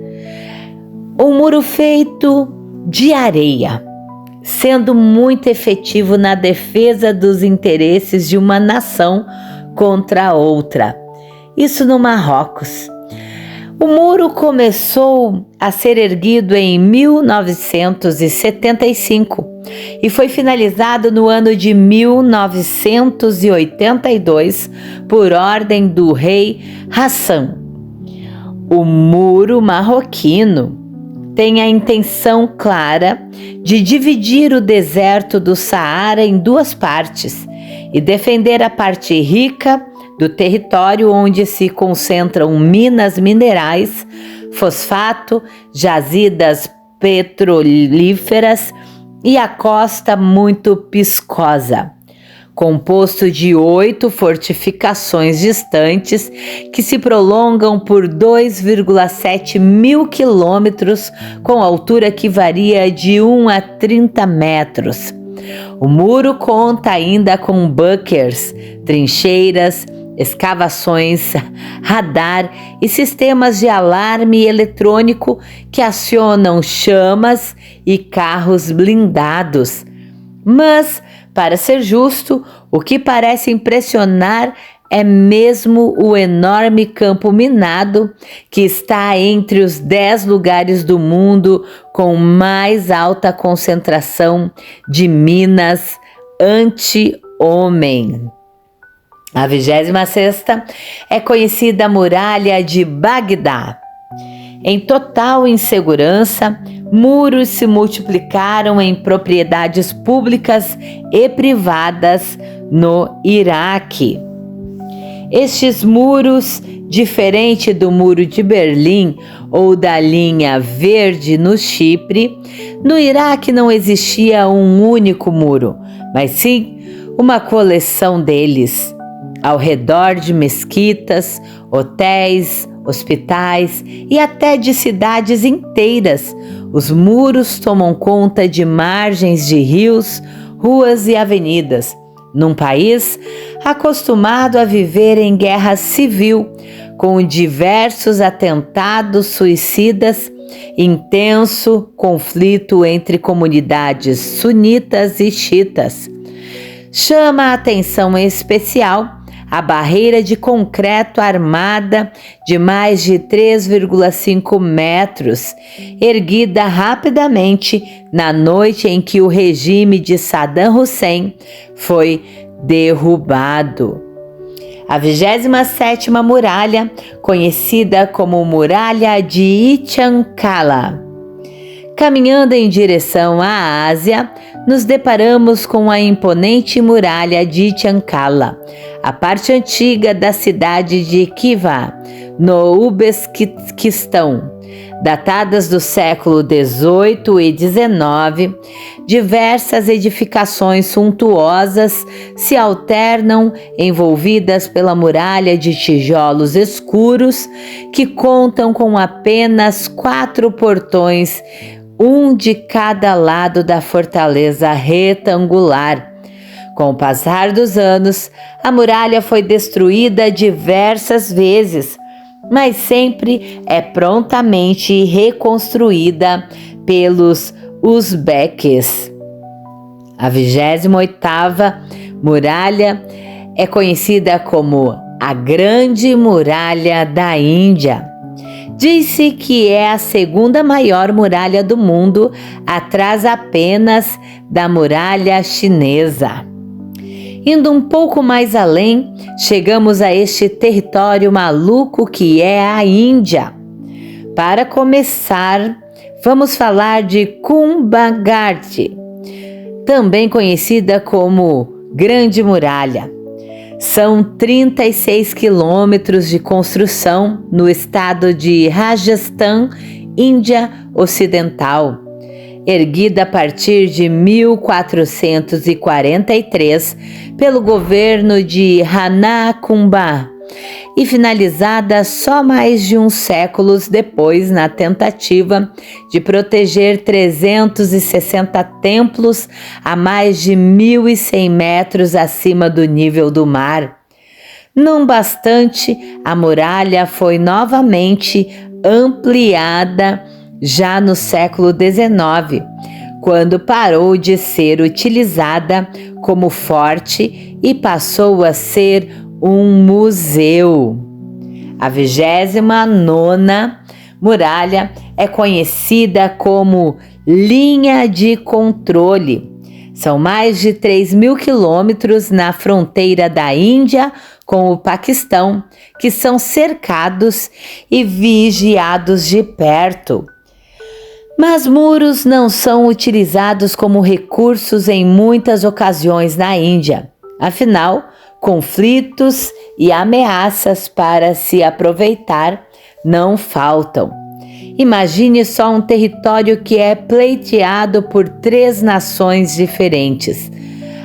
Um muro feito de areia, sendo muito efetivo na defesa dos interesses de uma nação contra outra. Isso no Marrocos. O muro começou a ser erguido em 1975 e foi finalizado no ano de 1982 por ordem do rei Hassan. O muro marroquino tem a intenção clara de dividir o deserto do Saara em duas partes e defender a parte rica do território onde se concentram minas minerais, fosfato, jazidas petrolíferas e a costa muito piscosa, composto de 8 fortificações distantes que se prolongam por 2,7 mil quilômetros, com altura que varia de 1 a 30 metros. O muro conta ainda com bunkers, trincheiras, escavações, radar e sistemas de alarme eletrônico que acionam chamas e carros blindados. Mas, para ser justo, o que parece impressionar é mesmo o enorme campo minado que está entre os 10 lugares do mundo com mais alta concentração de minas anti-homem. A 26ª é conhecida a Muralha de Bagdá. Em total insegurança, muros se multiplicaram em propriedades públicas e privadas no Iraque. Estes muros, diferente do Muro de Berlim ou da Linha Verde no Chipre, no Iraque não existia um único muro, mas sim uma coleção deles. Ao redor de mesquitas, hotéis, hospitais e até de cidades inteiras, os muros tomam conta de margens de rios, ruas e avenidas, num país acostumado a viver em guerra civil, com diversos atentados suicidas, intenso conflito entre comunidades sunitas e xiitas. Chama a atenção em especial a barreira de concreto armada de mais de 3,5 metros, erguida rapidamente na noite em que o regime de Saddam Hussein foi derrubado. A 27ª muralha, conhecida como Muralha de Chankala. Caminhando em direção à Ásia, nos deparamos com a imponente muralha de Chankala, a parte antiga da cidade de Khiva, no Uzbequistão. Datadas do século XVIII e XIX, diversas edificações suntuosas se alternam envolvidas pela muralha de tijolos escuros que contam com apenas 4 portões, um de cada lado da fortaleza retangular. Com o passar dos anos, a muralha foi destruída diversas vezes, mas sempre é prontamente reconstruída pelos uzbeques. A 28ª muralha é conhecida como a Grande Muralha da Índia. Diz-se que é a 2ª maior muralha do mundo, atrás apenas da muralha chinesa. Indo um pouco mais além, chegamos a este território maluco que é a Índia. Para começar, vamos falar de Kumbhaghat, também conhecida como Grande Muralha. São 36 quilômetros de construção no estado de Rajasthan, Índia Ocidental. Erguida a partir de 1443 pelo governo de Rana Kumbha e finalizada só mais de uns séculos depois na tentativa de proteger 360 templos a mais de 1.100 metros acima do nível do mar. Não bastante, a muralha foi novamente ampliada já no século XIX, quando parou de ser utilizada como forte e passou a ser um museu. A 29ª muralha é conhecida como linha de controle. São mais de 3.000 quilômetros na fronteira da Índia com o Paquistão, que são cercados e vigiados de perto. Mas muros não são utilizados como recursos em muitas ocasiões na Índia. Afinal, conflitos e ameaças para se aproveitar não faltam. Imagine só um território que é pleiteado por 3 nações diferentes.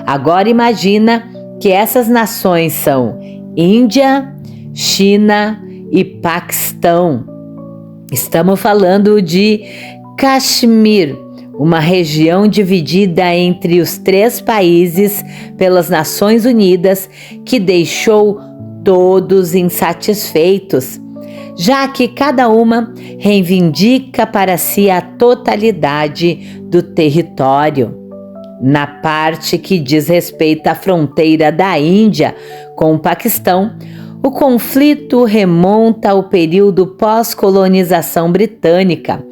Agora imagina que essas nações são Índia, China e Paquistão. Estamos falando de Caxemir, uma região dividida entre os 3 países pelas Nações Unidas que deixou todos insatisfeitos, já que cada uma reivindica para si a totalidade do território. Na parte que diz respeito à fronteira da Índia com o Paquistão, o conflito remonta ao período pós-colonização britânica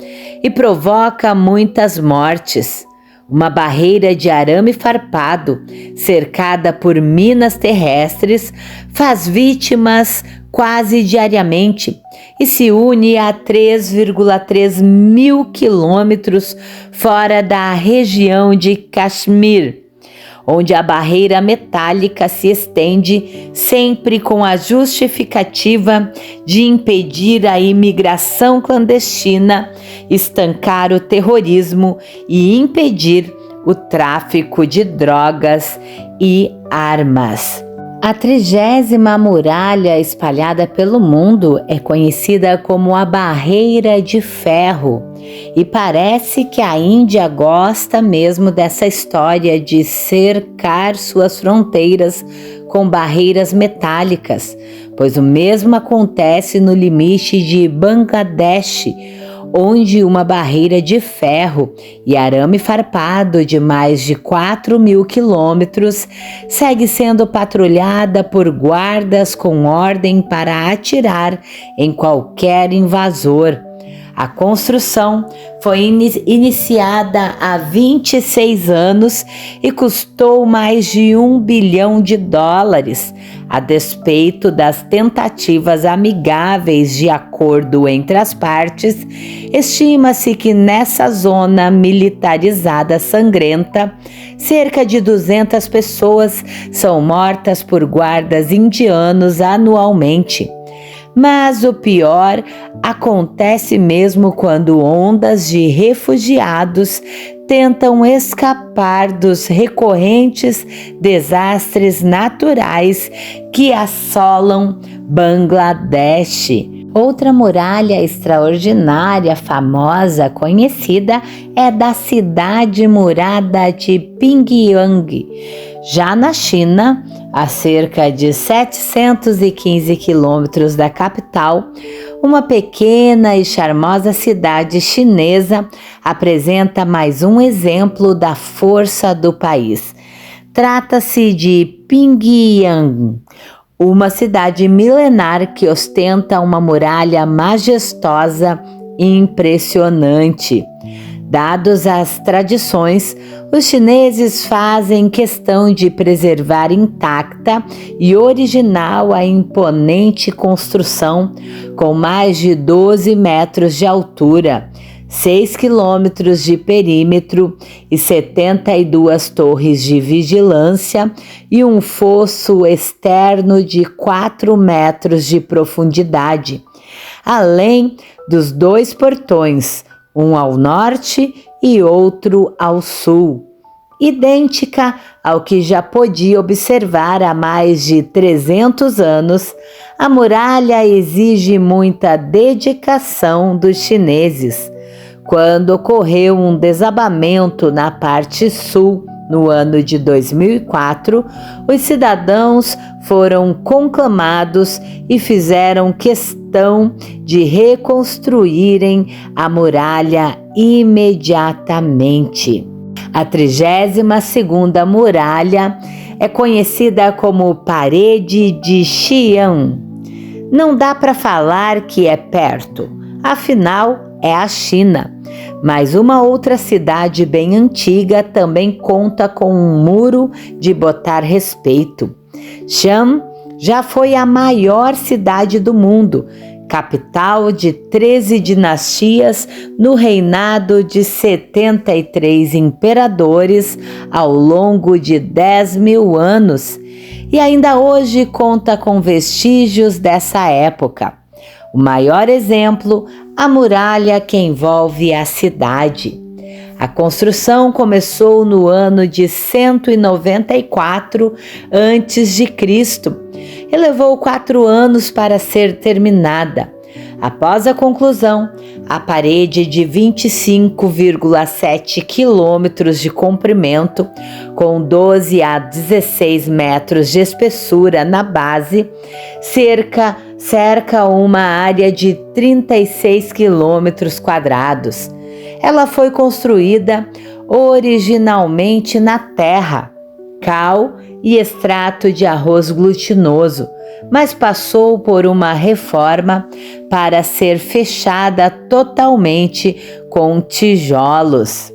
e provoca muitas mortes. Uma barreira de arame farpado, cercada por minas terrestres, faz vítimas quase diariamente e se une a 3,3 mil quilômetros fora da região de Caxemir, onde a barreira metálica se estende sempre com a justificativa de impedir a imigração clandestina, estancar o terrorismo e impedir o tráfico de drogas e armas. A 30ª muralha espalhada pelo mundo é conhecida como a Barreira de Ferro e parece que a Índia gosta mesmo dessa história de cercar suas fronteiras com barreiras metálicas, pois o mesmo acontece no limite de Bangladesh, onde uma barreira de ferro e arame farpado de mais de 4.000 quilômetros segue sendo patrulhada por guardas com ordem para atirar em qualquer invasor. A construção foi iniciada há 26 anos e custou mais de US$1 bilhão, a despeito das tentativas amigáveis de acordo entre as partes. Estima-se que nessa zona militarizada sangrenta, cerca de 200 pessoas são mortas por guardas indianos anualmente. Mas o pior acontece mesmo quando ondas de refugiados tentam escapar dos recorrentes desastres naturais que assolam Bangladesh. Outra muralha extraordinária, famosa, conhecida, é da cidade murada de Pingyang. Já na China, a cerca de 715 quilômetros da capital, uma pequena e charmosa cidade chinesa apresenta mais um exemplo da força do país. Trata-se de Pingyang, uma cidade milenar que ostenta uma muralha majestosa e impressionante. Dados as tradições, os chineses fazem questão de preservar intacta e original a imponente construção com mais de 12 metros de altura, 6 quilômetros de perímetro e 72 torres de vigilância e um fosso externo de 4 metros de profundidade, além dos 2 portões, um ao norte e outro ao sul, idêntica ao que já podia observar há mais de 300 anos. A muralha exige muita dedicação dos chineses. Quando ocorreu um desabamento na parte sul, no ano de 2004, os cidadãos foram conclamados e fizeram questão de reconstruírem a muralha imediatamente. A 32ª muralha é conhecida como Parede de Xi'an. Não dá para falar que é perto, afinal é a China. Mas uma outra cidade bem antiga também conta com um muro de botar respeito. Xi'an já foi a maior cidade do mundo, capital de 13 dinastias no reinado de 73 imperadores ao longo de 10.000 anos, e ainda hoje conta com vestígios dessa época. O maior exemplo, a muralha que envolve a cidade. A construção começou no ano de 194 a.C. e levou 4 anos para ser terminada. Após a conclusão, a parede de 25,7 quilômetros de comprimento, com 12 a 16 metros de espessura na base, cerca uma área de 36 quilômetros quadrados. Ela foi construída originalmente na terra, cal e extrato de arroz glutinoso, mas passou por uma reforma para ser fechada totalmente com tijolos.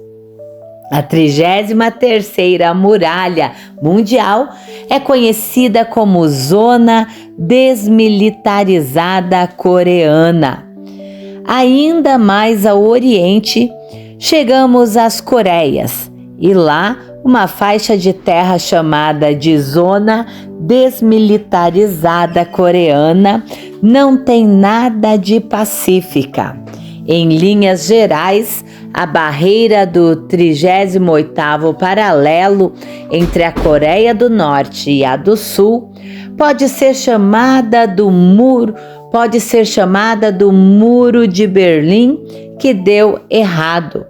A 33ª Muralha Mundial é conhecida como Zona Desmilitarizada Coreana. Ainda mais ao oriente, chegamos às Coreias, e lá uma faixa de terra chamada de Zona Desmilitarizada Coreana não tem nada de pacífica. Em linhas gerais, a barreira do 38º paralelo entre a Coreia do Norte e a do Sul pode ser chamada do Muro de Berlim, que deu errado.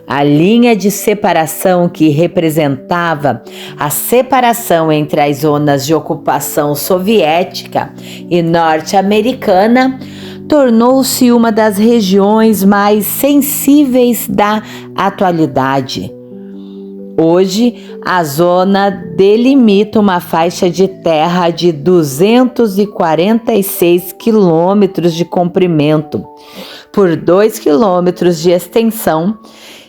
A linha de separação que representava a separação entre as zonas de ocupação soviética e norte-americana tornou-se uma das regiões mais sensíveis da atualidade. Hoje, a zona delimita uma faixa de terra de 246 quilômetros de comprimento por 2 quilômetros de extensão,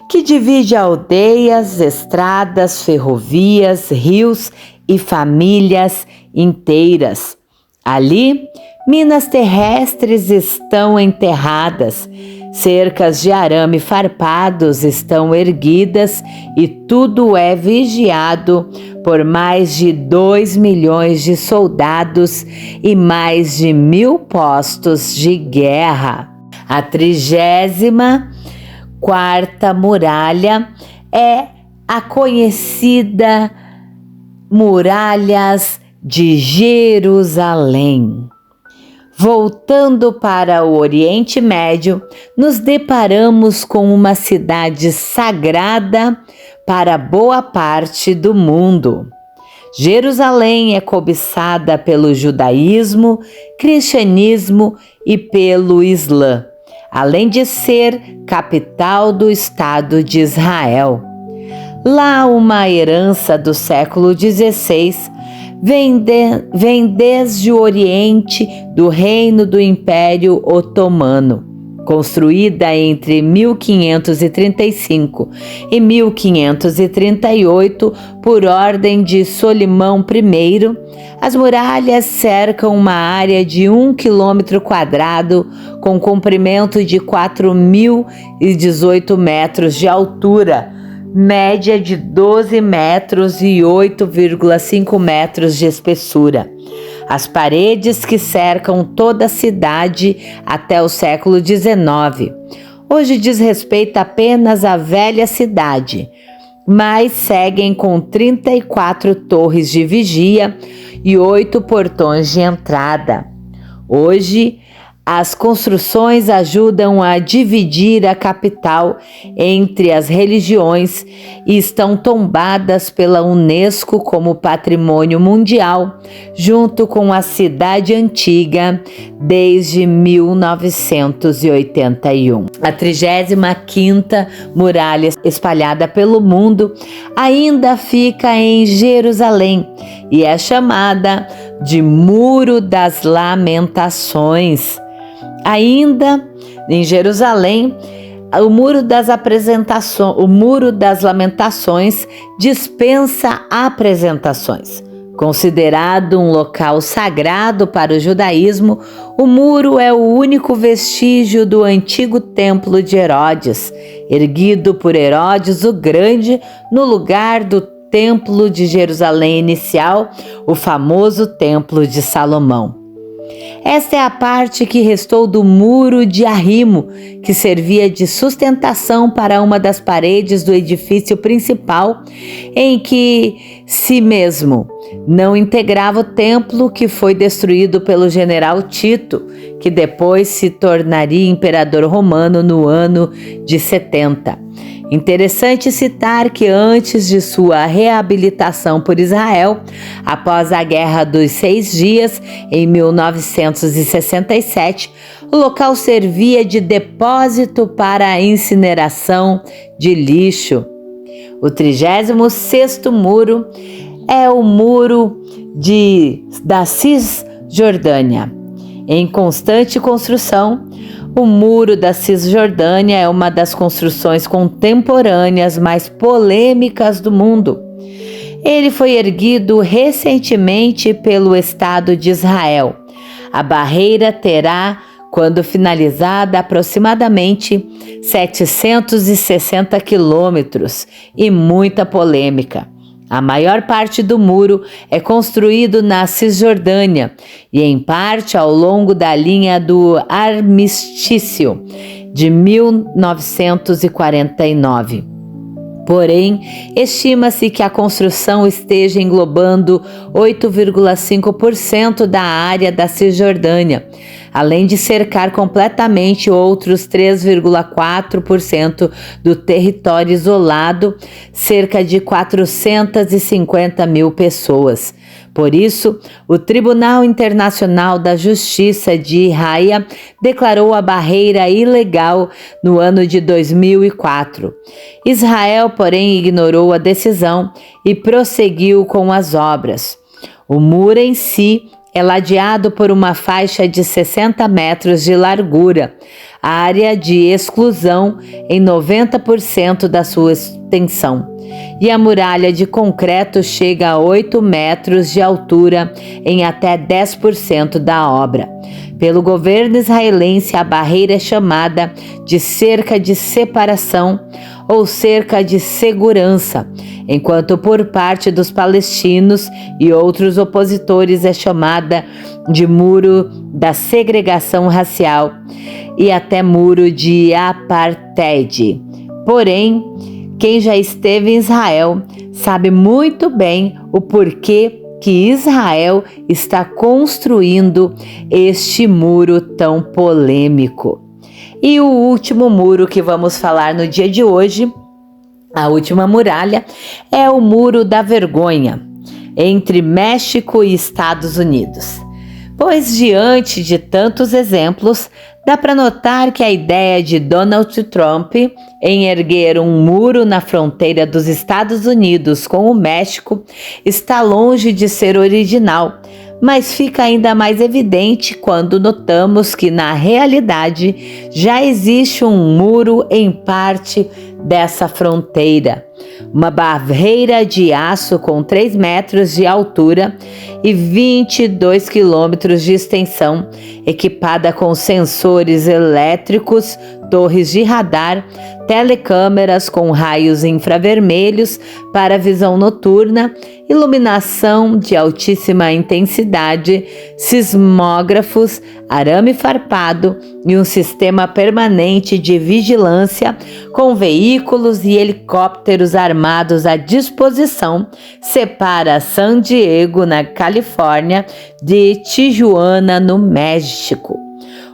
que divide aldeias, estradas, ferrovias, rios e famílias inteiras. Ali, minas terrestres estão enterradas, cercas de arame farpados estão erguidas e tudo é vigiado por mais de 2 milhões de soldados e mais de 1.000 postos de guerra. A 34ª muralha é a conhecida Muralhas de Jerusalém. Voltando para o Oriente Médio, nos deparamos com uma cidade sagrada para boa parte do mundo. Jerusalém é cobiçada pelo judaísmo, cristianismo e pelo Islã, além de ser capital do Estado de Israel. Lá, uma herança do século XVI vem desde o Oriente do Reino do Império Otomano, construída entre 1535 e 1538 por ordem de Solimão I. As muralhas cercam uma área de 1 quilômetro quadrado com comprimento de 4.018 metros de altura, média de 12 metros e 8,5 metros de espessura. As paredes que cercam toda a cidade até o século XIX. Hoje diz respeito apenas à velha cidade, mas seguem com 34 torres de vigia e 8 portões de entrada. Hoje, As construções ajudam a dividir a capital entre as religiões e estão tombadas pela Unesco como Patrimônio Mundial, junto com a cidade antiga desde 1981. A 35ª muralha espalhada pelo mundo ainda fica em Jerusalém e é chamada de Muro das Lamentações. Ainda em Jerusalém, o Muro das Lamentações dispensa apresentações. Considerado um local sagrado para o judaísmo, o muro é o único vestígio do antigo templo de Herodes, erguido por Herodes o Grande no lugar do templo de Jerusalém inicial, o famoso Templo de Salomão. Esta é a parte que restou do muro de arrimo, que servia de sustentação para uma das paredes do edifício principal, em que si mesmo não integrava o templo que foi destruído pelo general Tito, que depois se tornaria imperador romano no ano de 70. Interessante citar que antes de sua reabilitação por Israel, após a Guerra dos 6 Dias, em 1967, o local servia de depósito para a incineração de lixo. O 36º muro é o muro da Cisjordânia. Em constante construção, o Muro da Cisjordânia é uma das construções contemporâneas mais polêmicas do mundo. Ele foi erguido recentemente pelo Estado de Israel. A barreira terá, quando finalizada, aproximadamente 760 quilômetros e muita polêmica. A maior parte do muro é construído na Cisjordânia e, em parte, ao longo da linha do Armistício de 1949. Porém, estima-se que a construção esteja englobando 8,5% da área da Cisjordânia, além de cercar completamente outros 3,4% do território isolado, cerca de 450 mil pessoas. Por isso, o Tribunal Internacional da Justiça de Haia declarou a barreira ilegal no ano de 2004. Israel, porém, ignorou a decisão e prosseguiu com as obras. O muro em si é ladeado por uma faixa de 60 metros de largura, área de exclusão em 90% da sua extensão, e a muralha de concreto chega a 8 metros de altura em até 10% da obra. Pelo governo israelense, a barreira é chamada de cerca de separação ou cerca de segurança, enquanto por parte dos palestinos e outros opositores é chamada de muro da segregação racial e até muro de apartheid. Porém, quem já esteve em Israel sabe muito bem o porquê que Israel está construindo este muro tão polêmico. E o último muro que vamos falar no dia de hoje, a última muralha, é o Muro da Vergonha, entre México e Estados Unidos. Pois, diante de tantos exemplos, dá para notar que a ideia de Donald Trump em erguer um muro na fronteira dos Estados Unidos com o México está longe de ser original, mas fica ainda mais evidente quando notamos que, na realidade, já existe um muro em parte dessa fronteira. Uma barreira de aço com 3 metros de altura e 22 quilômetros de extensão, equipada com sensores elétricos, torres de radar, telecâmeras com raios infravermelhos para visão noturna, iluminação de altíssima intensidade, sismógrafos, arame farpado e um sistema permanente de vigilância com veículos e helicópteros armados à disposição, separa San Diego, na Califórnia, de Tijuana, no México.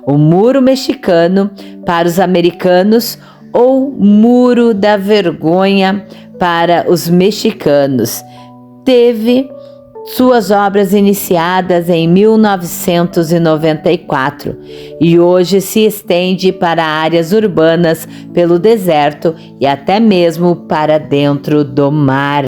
o Muro Mexicano para os americanos ou Muro da Vergonha para os mexicanos. Teve suas obras iniciadas em 1994 e hoje se estende para áreas urbanas pelo deserto e até mesmo para dentro do mar.